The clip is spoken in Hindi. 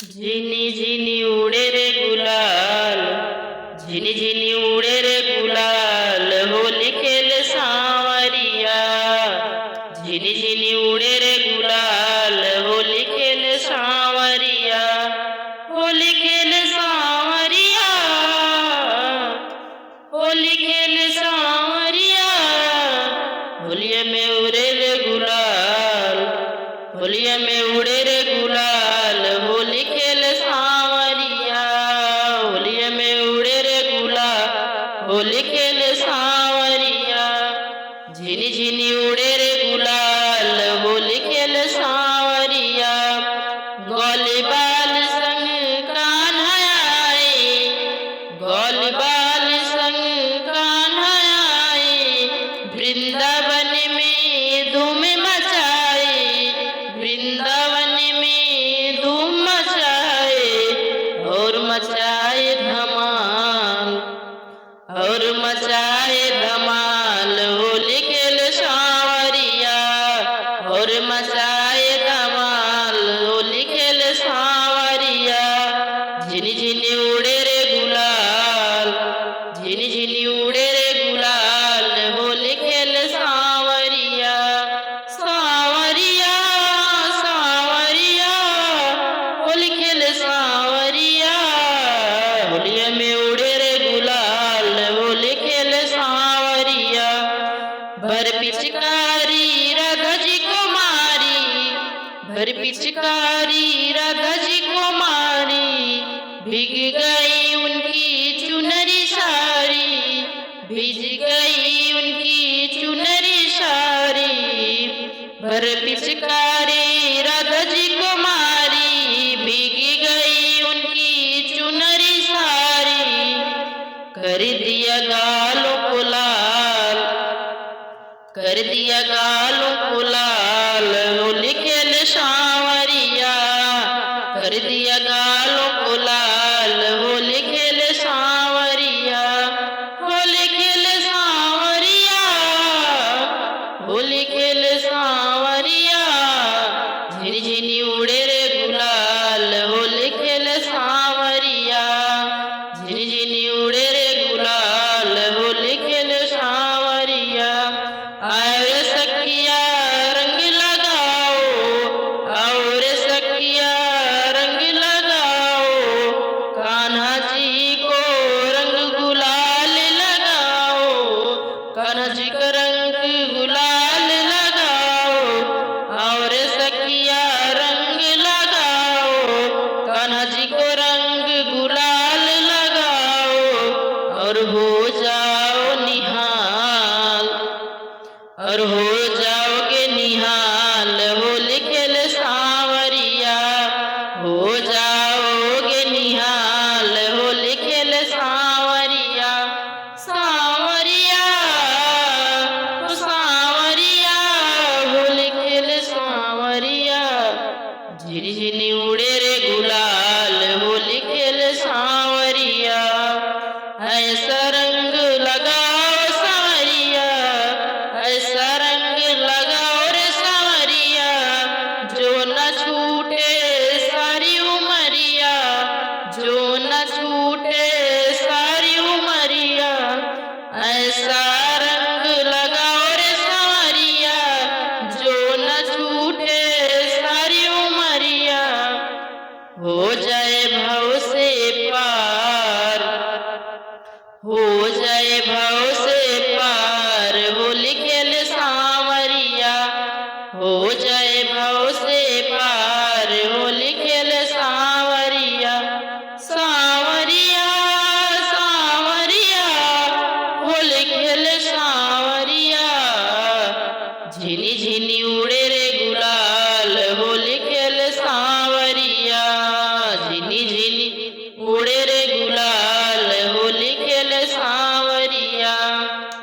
झिनी झिनी उड़े रे गुलाल, झिनी झिनी उड़े रे गुलाल, होली खेल सांवरिया। झिनी झिनी उड़े रे गुलाल, होली खेल सांवरिया। होली खेल सांवरिया, होली खेल सांवरिया। होलिया में उड़े रे गुलाल, होलिया में उड़े रे गुलाल, होली खेल सांवरिया। होलिया में उड़े रे गुलाल, होली खेल सांवरिया। झिनी झिनी उड़े रे गुलाल, होली खेल सांवरिया। ग्वालीबाल संग कान्हा आए, ग्वालीबाल संग कान्हा आए। वृंदावन में धूम मचाए, वृंदावन में धूम मचाए। और मचाए धमाल, और मचाए धमाल, होली खेल सांवरिया। और मचाए धमाल, होली खेल सांवरिया। झिनी झिनी उड़े रे गुलाल, झिनी झिनी उड़े रे गुलाल, होली खेल सांवरिया। सांवरिया सांवरिया, होली खेल सांवरिया। होलिया में उड़े रे गुलाल, होली खेल सांवरिया। भर पिचकारी राधा जी को मारी, भर पिचकारी राधा जी को मारी। भीग गई उनकी चुनरी सारी, भीग गई उनकी चुनरी सारी। भर पिचकारी राधा जी को मारी, भीग गई उनकी चुनरी सारी। कर दिया गालों को लाल, कर दिया गालों को लाल, होली खेल सांवरिया। कर दिया गालों को लाल, होली खेल सांवरिया। होली खेल सांवरिया, होली खेल सांवरिया। झिनी झिनी उड़े रे गुलाल, होली खेल सांवरिया। झिनी झिनी उड़े रे गुलाल, होली खेल सांवरिया। आओ रे सखिया रंग लगाओ, आओ रे सखिया रंग लगाओ। कान्हा जी को रंग गुलाल लगाओ, कान्हा जी को रंग गुलाल लगाओ। आओ रे सखिया रंग लगाओ, कान्हा जी को रंग गुलाल लगाओ। और हो जाओ निहाल, और हो जाओगे निहाल, होली खेल सांवरिया। हो जाओगे निहाल, होली खेल सांवरिया। सांवरिया ओ सांवरिया, होली खेल सांवरिया। झिनी झिनी उड़े